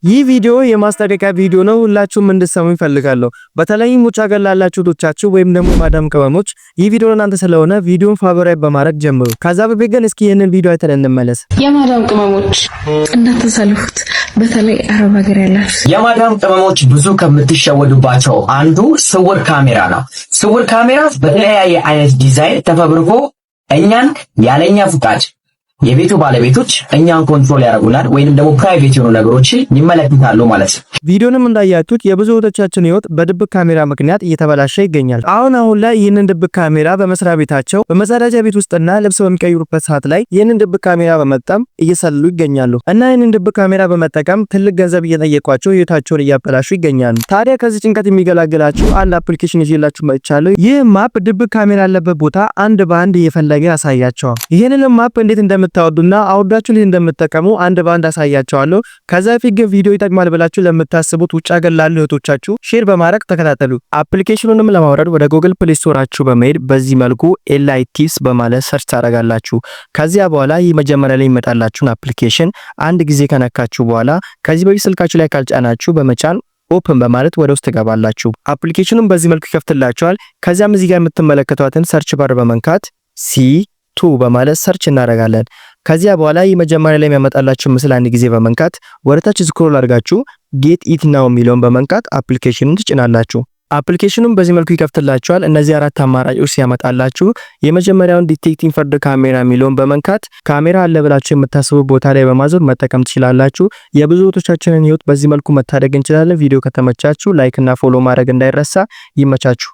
ይህ ቪዲዮ የማስጠንቀቂያ ቪዲዮ ነው። ሁላችሁም እንድትሰሙ ይፈልጋለሁ። በተለይም ውጭ ሀገር ላላችሁ ቶቻችሁ ወይም ደግሞ ማዳም ቅመሞች ይህ ቪዲዮ ለእናንተ ስለሆነ ቪዲዮን ፋቮራይት በማድረግ ጀምሩ። ከዛ በፊት ግን እስኪ ይሄንን ቪዲዮ አይተን እንመለስ። የማዳም ቅመሞች እንዳትሰልፉት፣ በተለይ አረብ ሀገር ያላችሁ የማዳም ቅመሞች ብዙ ከምትሸወዱባቸው አንዱ ስውር ካሜራ ነው። ስውር ካሜራ በተለያየ አይነት ዲዛይን ተፈብርኮ እኛን ያለኛ ፍቃድ የቤቱ ባለቤቶች እኛን ኮንትሮል ያደርጉናል ወይንም ደግሞ ፕራይቬት የሆኑ ነገሮችን ይመለከታሉ ማለት ነው። ቪዲዮንም እንዳያችሁት የብዙ ወጣቶቻችን ህይወት በድብቅ ካሜራ ምክንያት እየተበላሸ ይገኛል። አሁን ላይ ይህንን ድብቅ ካሜራ በመስሪያ ቤታቸው በመጸዳጃ ቤት ውስጥና ልብስ በሚቀይሩበት ሰዓት ላይ ይህንን ድብቅ ካሜራ በመጠቀም እየሰሉ ይገኛሉ እና ይህንን ድብቅ ካሜራ በመጠቀም ትልቅ ገንዘብ እየጠየቋቸው ህይወታቸውን እያበላሹ ይገኛሉ። ታዲያ ከዚህ ጭንቀት የሚገላግላችሁ አንድ አፕሊኬሽን ይዤላችሁ መጥቻለሁ። ይህ ማፕ ድብቅ ካሜራ ያለበት ቦታ አንድ በአንድ እየፈለገ ያሳያቸዋል። ይህንን ማፕ እንዴት እንደምታወዱና አውርዳችሁ እንደምትጠቀሙ አንድ በአንድ አሳያቸዋለሁ። ከዛ በፊት ግን ቪዲዮ ይጠቅማል ብላችሁ ለምታስቡት ውጭ ሀገር ላሉ እህቶቻችሁ ሼር በማድረግ ተከታተሉ። አፕሊኬሽኑንም ለማውረድ ወደ ጉግል ፕሌይ ስቶራችሁ በመሄድ በዚህ መልኩ ኤልአይቲስ በማለት ሰርች ታደርጋላችሁ። ከዚያ በኋላ ይህ መጀመሪያ ላይ ይመጣላችሁን አፕሊኬሽን አንድ ጊዜ ከነካችሁ በኋላ ከዚህ በፊት ስልካችሁ ላይ ካልጫናችሁ በመጫን ኦፕን በማለት ወደ ውስጥ ተገባላችሁ። አፕሊኬሽኑም በዚህ መልኩ ይከፍትላችኋል። ከዚያም እዚህ ጋር የምትመለከቷትን ሰርች ባር በመንካት ቱ በማለት ሰርች እናደርጋለን። ከዚያ በኋላ የመጀመሪያ ላይ የሚያመጣላችሁ ምስል አንድ ጊዜ በመንካት ወደታች ስክሮል አድርጋችሁ ጌት ኢት ናው የሚለውን በመንካት አፕሊኬሽኑን ትጭናላችሁ። አፕሊኬሽኑን በዚህ መልኩ ይከፍትላችኋል። እነዚህ አራት አማራጮች ሲያመጣላችሁ የመጀመሪያውን ዲቴክቲንግ ፈርድ ካሜራ የሚለውን በመንካት ካሜራ አለ ብላችሁ የምታስቡ ቦታ ላይ በማዞር መጠቀም ትችላላችሁ። የብዙ ወጣቶቻችንን ህይወት በዚህ መልኩ መታደግ እንችላለን። ቪዲዮ ከተመቻችሁ ላይክ እና ፎሎ ማድረግ እንዳይረሳ። ይመቻችሁ።